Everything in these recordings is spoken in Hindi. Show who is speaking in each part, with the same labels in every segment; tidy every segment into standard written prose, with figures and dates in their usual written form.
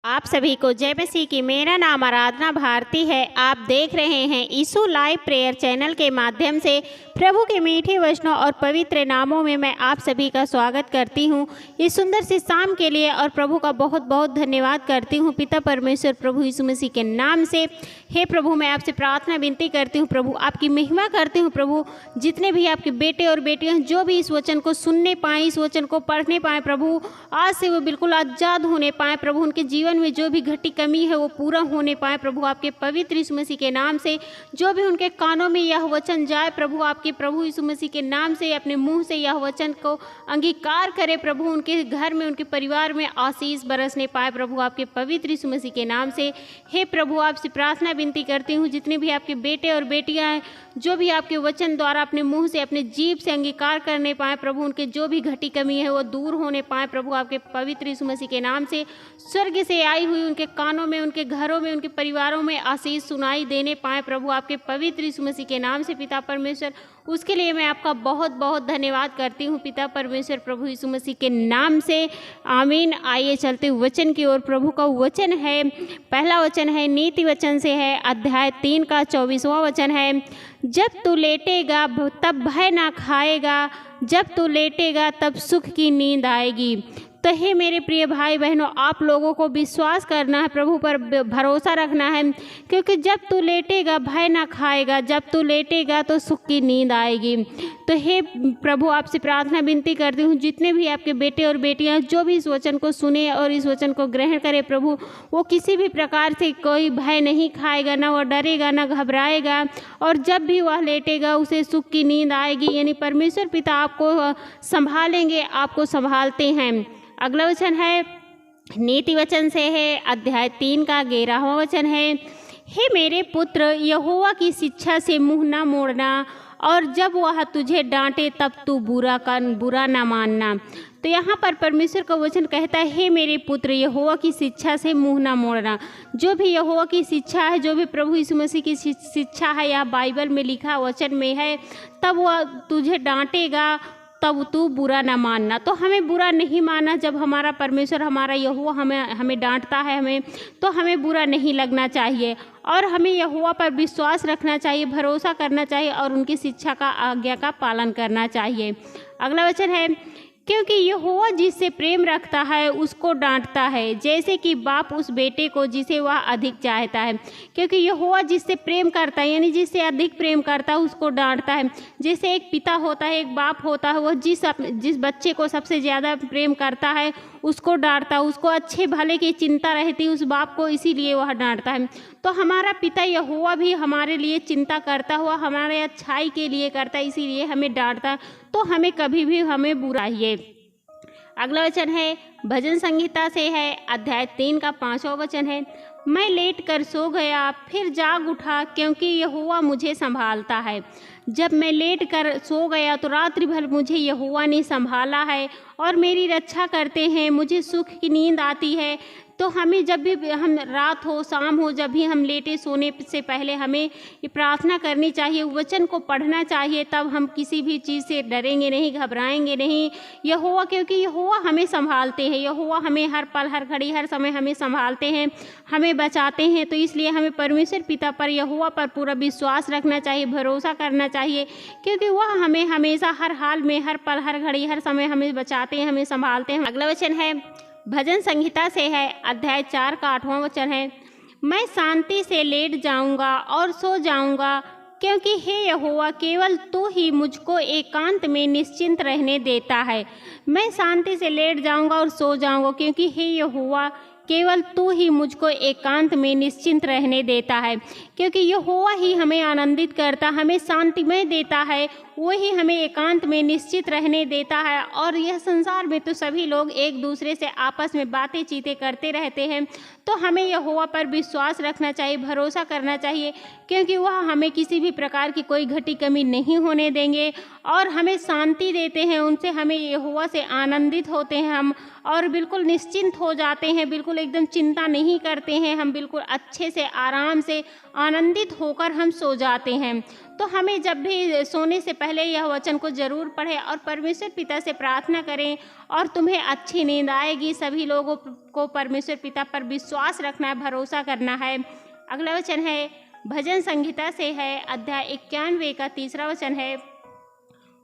Speaker 1: आप सभी को जय मसीह की। मेरा नाम आराधना भारती है। आप देख रहे हैं यीशु लाइव प्रेयर चैनल के माध्यम से प्रभु के मीठे वचनों और पवित्र नामों में मैं आप सभी का स्वागत करती हूं। इस सुंदर सी शाम के लिए और प्रभु का बहुत बहुत धन्यवाद करती हूं पिता परमेश्वर प्रभु यीशु मसीह के नाम से। हे प्रभु, मैं आपसे प्रार्थना विनती करती हूं प्रभु, आपकी महिमा करती हूं प्रभु। जितने भी आपके बेटे और बेटियां जो भी इस वचन को सुनने पाए, इस वचन को पढ़ने पाए प्रभु, आज से वो बिल्कुल आज़ाद होने पाए प्रभु। उनके जीवन में जो भी घटी कमी है वो पूरा होने पाए प्रभु, आपके पवित्र यीशु मसीह के नाम से। जो भी उनके कानों में यह वचन जाए प्रभु, आपके प्रभु यीशु मसीह के नाम से अपने मुंह से यह वचन को अंगीकार करे प्रभु। उनके घर में, उनके परिवार में आशीष बरसने पाए प्रभु, आपके पवित्र यीशु मसीह के नाम से। हे प्रभु, आपसे प्रार्थना विनती करती हूँ, जितने भी आपके बेटे और बेटियां हैं जो भी आपके वचन द्वारा अपने मुंह से, अपने जीभ से अंगीकार करने पाए प्रभु, उनके जो भी घटी कमी है वो दूर होने पाए प्रभु, आपके पवित्र यीशु मसीह के नाम से। स्वर्ग से आई हुई उनके कानों में, उनके घरों में, उनके परिवारों में आशीष सुनाई देने पाए प्रभु, आपके पवित्र यीशु मसीह के नाम से पिता परमेश्वर। उसके लिए मैं आपका बहुत बहुत धन्यवाद करती हूँ पिता परमेश्वर प्रभु यीशु मसीह के नाम से। आमीन। आइए चलते वचन की ओर। प्रभु का वचन है, पहला वचन है नीति वचन से है, अध्याय 3 का 24वां वचन है। जब तू लेटेगा तब भय ना खाएगा, जब तू लेटेगा तब सुख की नींद आएगी। तो हे मेरे प्रिय भाई बहनों, आप लोगों को विश्वास करना है, प्रभु पर भरोसा रखना है, क्योंकि जब तू लेटेगा भय ना खाएगा, जब तू लेटेगा तो सुख की नींद आएगी। तो हे प्रभु, आपसे प्रार्थना विनती करती हूँ, जितने भी आपके बेटे और बेटियाँ जो भी इस वचन को सुने और इस वचन को ग्रहण करे प्रभु, वो किसी भी प्रकार से कोई भय नहीं खाएगा, ना वो डरेगा, ना घबराएगा, और जब भी वह लेटेगा उसे सुख की नींद आएगी। यानी परमेश्वर पिता आपको संभालेंगे, आपको संभालते हैं। अगला वचन है नीति वचन से है, अध्याय 3 का 11वां वचन है। हे मेरे पुत्र, यहोवा की शिक्षा से मुंह ना मोड़ना, और जब वह तुझे डांटे तब तू बुरा ना मानना। तो यहाँ पर परमेश्वर का वचन कहता है, हे मेरे पुत्र, यहोवा की शिक्षा से मुंह ना मोड़ना। जो भी यहोवा की शिक्षा है, जो भी प्रभु यीशु मसीह की शिक्षा है, यह बाइबल में लिखा वचन में है, तब वह तुझे डांटेगा तब तू बुरा ना मानना। तो हमें बुरा नहीं मानना। जब हमारा परमेश्वर, हमारा यहोवा हमें डांटता है, तो हमें बुरा नहीं लगना चाहिए, और हमें यहोवा पर विश्वास रखना चाहिए, भरोसा करना चाहिए, और उनकी शिक्षा का, आज्ञा का पालन करना चाहिए। अगला वचन है, क्योंकि यहोवा जिससे प्रेम रखता है उसको डांटता है, जैसे कि बाप उस बेटे को जिसे वह अधिक चाहता है। क्योंकि यहोवा जिससे प्रेम करता है, यानी जिससे अधिक प्रेम करता है, उसको डांटता है। जैसे एक पिता होता है, एक बाप होता है, वह जिस बच्चे को सबसे ज़्यादा प्रेम करता है उसको डांटता है, उसको अच्छे भले की चिंता रहती है उस बाप को, इसीलिए वह डांटता है। तो हमारा पिता यहोवा भी हमारे लिए चिंता करता हुआ हमारे अच्छाई के लिए करता है, इसीलिए हमें डांटता है। तो हमें कभी भी हमें बुरा ही। अगला वचन है भजन संहिता से है, अध्याय 3 का 5वां वचन है। मैं लेट कर सो गया फिर जाग उठा, क्योंकि यहोवा मुझे संभालता है। जब मैं लेट कर सो गया तो रात्रि भर मुझे यहोवा ने संभाला है और मेरी रक्षा करते हैं, मुझे सुख की नींद आती है। तो हमें जब भी हम रात हो, शाम हो, जब भी हम लेटे सोने से पहले हमें ये प्रार्थना करनी चाहिए, वचन को पढ़ना चाहिए, तब हम किसी भी चीज़ से डरेंगे नहीं, घबराएंगे नहीं। यहोवा, क्योंकि यहोवा हमें संभालते हैं, यहोवा हमें हर पल, हर घड़ी, हर समय हमें संभालते हैं, हमें बचाते हैं। तो इसलिए हमें परमेश्वर पिता पर, यहोवा पर पूरा विश्वास रखना चाहिए, भरोसा करना चाहिए, क्योंकि वह हमें हमेशा, हर हाल में, हर पल, हर घड़ी, हर समय हमें बचाते हैं, हमें संभालते हैं। अगला वचन है भजन संहिता से है, अध्याय 4 का 8वां वचन है। मैं शांति से लेट जाऊंगा और सो जाऊंगा, क्योंकि हे यहोवा, केवल तू ही मुझको एकांत में निश्चिंत रहने देता है। मैं शांति से लेट जाऊंगा और सो जाऊंगा, क्योंकि हे यहोवा, केवल तू ही मुझको एकांत में निश्चिंत रहने देता है। क्योंकि यहोवा ही हमें आनंदित करता, हमें शांतिमय देता है, वही हमें एकांत में निश्चित रहने देता है। और यह संसार में तो सभी लोग एक दूसरे से आपस में बातें चीतें करते रहते हैं, तो हमें यहोवा पर विश्वास रखना चाहिए, भरोसा करना चाहिए, क्योंकि वह हमें किसी भी प्रकार की कोई घटी कमी नहीं होने देंगे और हमें शांति देते हैं। उनसे हमें यहोवा से आनंदित होते हैं हम, और बिल्कुल निश्चिंत हो जाते हैं, बिल्कुल एकदम चिंता नहीं करते हैं हम, बिल्कुल अच्छे से, आराम से, आनंदित होकर हम सो जाते हैं। तो हमें जब भी सोने से पहले पहले यह वचन को ज़रूर पढ़ें और परमेश्वर पिता से प्रार्थना करें और तुम्हें अच्छी नींद आएगी। सभी लोगों को परमेश्वर पिता पर विश्वास रखना है, भरोसा करना है। अगला वचन है भजन संहिता से है, अध्याय 91 का 3रा वचन है,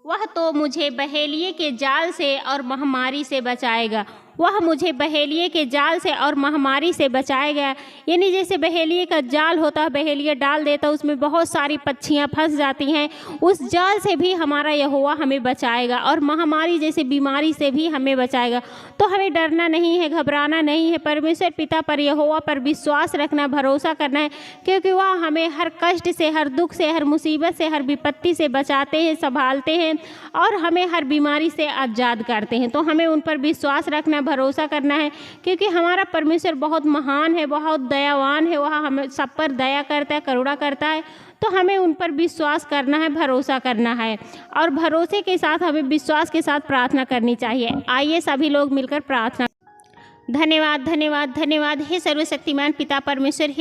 Speaker 1: वह तो मुझे बहेलिये के जाल से और महामारी से बचाएगा। वह मुझे बहेलिये के जाल से और महामारी से बचाएगा। यानी जैसे बहेलिये का जाल होता है, बहेलिया डाल देता है, उसमें बहुत सारी पक्षियाँ फंस जाती हैं, उस जाल से भी हमारा यहोवा हमें बचाएगा और महामारी जैसे बीमारी से भी हमें बचाएगा। तो हमें डरना नहीं है, घबराना नहीं है, परमेश्वर पिता पर, यहोवा पर विश्वास रखना, भरोसा करना है, क्योंकि वह हमें हर कष्ट से, हर दुख से, हर मुसीबत से, हर विपत्ति से बचाते हैं, संभालते हैं और हमें हर बीमारी से आज़ाद करते हैं। तो हमें उन पर विश्वास रखना, भरोसा करना है, क्योंकि हमारा परमेश्वर बहुत महान है, बहुत दयावान है, वह हमें सब पर दया करता है, करुणा करता है। तो हमें उन पर विश्वास करना है, भरोसा करना है और भरोसे के साथ हमें विश्वास के साथ प्रार्थना करनी चाहिए। आइए सभी लोग मिलकर प्रार्थना। धन्यवाद धन्यवाद धन्यवाद हे सर्वशक्तिमान पिता परमेश्वर,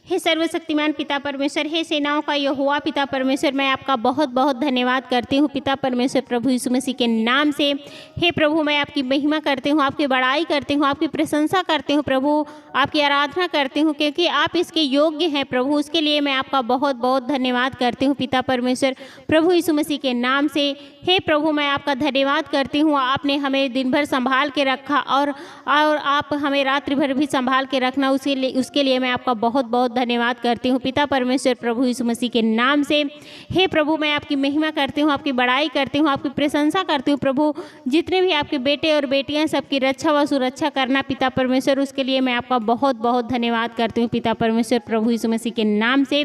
Speaker 1: हे सर्वशक्तिमान पिता परमेश्वर, हे सेनाओं का यहोवा पिता परमेश्वर, मैं आपका बहुत बहुत धन्यवाद करती हूँ पिता परमेश्वर प्रभु यीशु मसीह के नाम से। हे प्रभु, मैं आपकी महिमा करती हूँ, आपकी बड़ाई करती हूँ, आपकी प्रशंसा करती हूँ प्रभु, आपकी आराधना करती हूँ, क्योंकि आप इसके योग्य हैं प्रभु। उसके लिए मैं आपका बहुत बहुत धन्यवाद करती हूँ पिता परमेश्वर प्रभु यीशु मसीह के नाम से। हे प्रभु, मैं आपका धन्यवाद करती हूँ, आपने हमें दिन भर संभाल के रखा और आप हमें रात्रि भर भी संभाल के रखना, उसके लिए मैं आपका बहुत बहुत धन्यवाद करती हूँ पिता परमेश्वर प्रभु यीशु मसीह के नाम से। हे प्रभु, मैं आपकी महिमा करती हूँ, आपकी बड़ाई करती हूँ, आपकी प्रशंसा करती हूँ प्रभु। जितने भी आपके बेटे और बेटियाँ, सबकी रक्षा व सुरक्षा करना पिता परमेश्वर, उसके लिए मैं आपका बहुत बहुत धन्यवाद करती हूँ पिता परमेश्वर प्रभु यीशु मसीह के नाम से।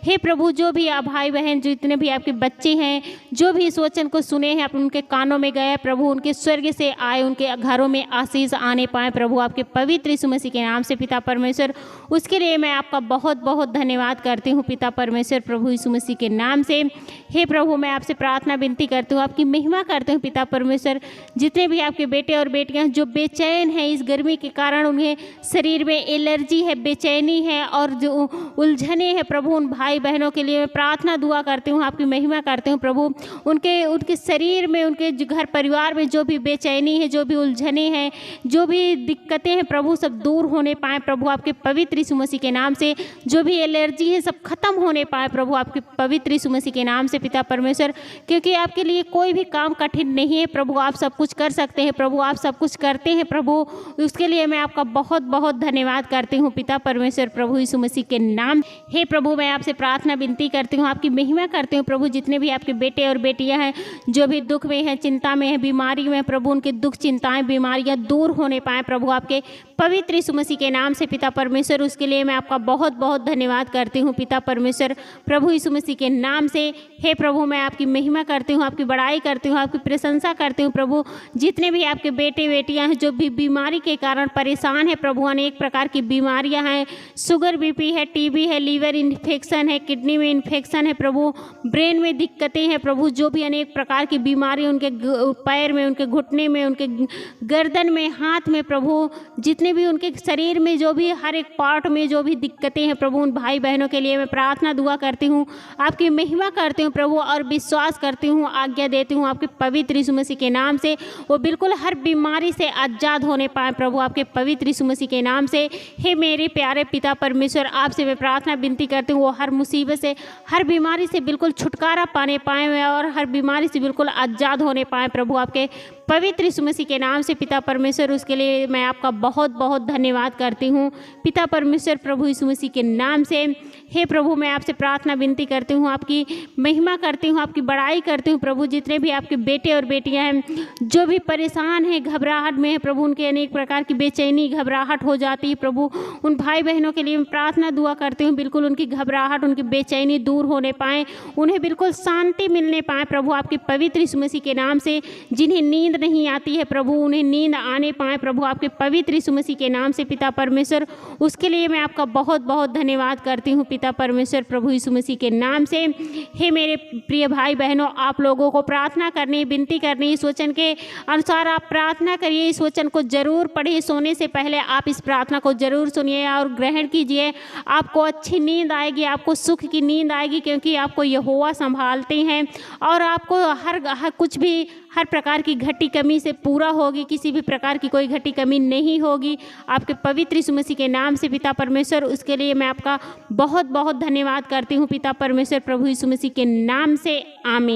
Speaker 1: हे प्रभु, जो भी आप भाई बहन, जितने भी आपके बच्चे हैं, जो भी इस वचन को सुने हैं, उनके कानों में गए प्रभु, उनके स्वर्ग से आए, उनके घरों में आशीष आने पाए प्रभु, आपके पवित्र यीशु मसीह के नाम से पिता परमेश्वर। उसके लिए मैं आपका बहुत बहुत धन्यवाद करती हूँ पिता परमेश्वर प्रभु यीशु मसीह के नाम से। हे प्रभु, मैं आपसे प्रार्थना विनती करती हूँ, आपकी महिमा करती हूँ पिता परमेश्वर। जितने भी आपके बेटे और बेटियाँ जो बेचैन हैं इस गर्मी के कारण, उन्हें शरीर में एलर्जी है, बेचैनी है और जो उलझने हैं प्रभु, उन भाई बहनों के लिए मैं प्रार्थना दुआ करती हूँ, आपकी महिमा करती हूँ प्रभु। उनके शरीर में, उनके घर परिवार में जो भी बेचैनी है, जो भी उलझने हैं, जो भी दिक्कतें हैं प्रभु, सब दूर होने पाए प्रभु, आपके पवित्र यीशु मसीह के नाम से। जो भी एलर्जी है सब खत्म होने पाए प्रभु, आपके पवित्र यीशु मसीह के नाम से पिता परमेश्वर, क्योंकि आपके लिए कोई भी काम कठिन नहीं है प्रभु, आप सब कुछ कर सकते हैं प्रभु, आप सब कुछ करते हैं प्रभु। उसके लिए मैं आपका बहुत बहुत धन्यवाद करती हूँ पिता परमेश्वर प्रभु यीशु मसीह के नाम। हे प्रभु, मैं आपसे प्रार्थना विनती करती हूँ, आपकी महिमा करती हूँ प्रभु। जितने भी आपके बेटे और बेटियाँ हैं, जो भी दुख में हैं, चिंता में हैं, बीमारी में प्रभु, उनके दुख, चिंताएं, बीमारियाँ दूर होने पाए प्रभु, आपके पवित्र यीशु मसीह के नाम से पिता परमेश्वर। उसके लिए मैं आपका बहुत बहुत धन्यवाद करती हूँ पिता परमेश्वर प्रभु यीशु मसीह के नाम से। हे प्रभु, मैं आपकी महिमा करती हूँ, आपकी बड़ाई करती हूँ, आपकी प्रशंसा करती हूँ प्रभु। जितने भी आपके बेटे बेटियाँ हैं जो भी बीमारी के कारण परेशान है प्रभु, अनेक प्रकार की बीमारियाँ हैं, शुगर, बीपी है, टीबी है, लीवर इन्फेक्शन है, किडनी में इन्फेक्शन है प्रभु, ब्रेन में दिक्कतें हैं प्रभु, जो भी अनेक प्रकार की बीमारी उनके पैर में, उनके घुटने में, उनके गर्दन में, हाथ में प्रभु, जितने भी उनके शरीर में जो भी हर एक पार्ट में जो भी दिक्कतें हैं प्रभु, उन भाई बहनों के लिए मैं प्रार्थना दुआ करती हूँ, आपकी महिमा करती हूँ प्रभु और विश्वास करती हूँ, आज्ञा देती हूँ आपके पवित्र यीशु मसीह के नाम से, वो बिल्कुल हर बीमारी से आज़ाद होने पाए प्रभु, आपके पवित्र यीशु मसीह के नाम से। हे मेरे प्यारे पिता परमेश्वर, आपसे मैं प्रार्थना विनती करती हूँ, वो हर मुसीबत से, हर बीमारी से बिल्कुल छुटकारा पाने पाए और हर बीमारी से बिल्कुल आज़ाद होने पाए प्रभु, आपके पवित्र यीशु मसीह के नाम से पिता परमेश्वर। उसके लिए मैं आपका बहुत बहुत धन्यवाद करती हूँ पिता परमेश्वर प्रभु यीशु मसीह के नाम से। हे प्रभु, मैं आपसे प्रार्थना विनती करती हूँ, आपकी महिमा करती हूँ, आपकी बड़ाई करती हूँ प्रभु। जितने भी आपके बेटे और बेटियाँ हैं जो भी परेशान हैं, घबराहट में है प्रभु, उनके अनेक प्रकार की बेचैनी, घबराहट हो जाती है प्रभु, उन भाई बहनों के लिए मैं प्रार्थना दुआ करती हूँ, बिल्कुल उनकी घबराहट, उनकी बेचैनी दूर होने पाए, उन्हें बिल्कुल शांति मिलने पाए प्रभु, आपके पवित्र यीशु मसीह के नाम से। जिन्हें नींद नींद नहीं आती है प्रभु, उन्हें नींद आने पाए प्रभु आपके पवित्र यीशु मसीह के नाम से पिता परमेश्वर। उसके लिए मैं आपका बहुत बहुत धन्यवाद करती हूँ पिता परमेश्वर, प्रभु यीशु मसीह के नाम से। हे मेरे प्रिय भाई बहनों, आप लोगों को प्रार्थना करनी, विनती करनी, इस वचन के अनुसार आप प्रार्थना करिए, इस वचन को जरूर पढ़िए। सोने से पहले आप इस प्रार्थना को जरूर सुनिए और ग्रहण कीजिए। आपको अच्छी नींद आएगी, आपको सुख की नींद आएगी, क्योंकि आपको यहोवा संभालते हैं और आपको हर प्रकार की घटी कमी से पूरा होगी, किसी भी प्रकार की कोई घटी कमी नहीं होगी आपके पवित्र यीशु मसीह के नाम से पिता परमेश्वर। उसके लिए मैं आपका बहुत बहुत धन्यवाद करती हूँ पिता परमेश्वर, प्रभु यीशु मसीह के नाम से, आमीन।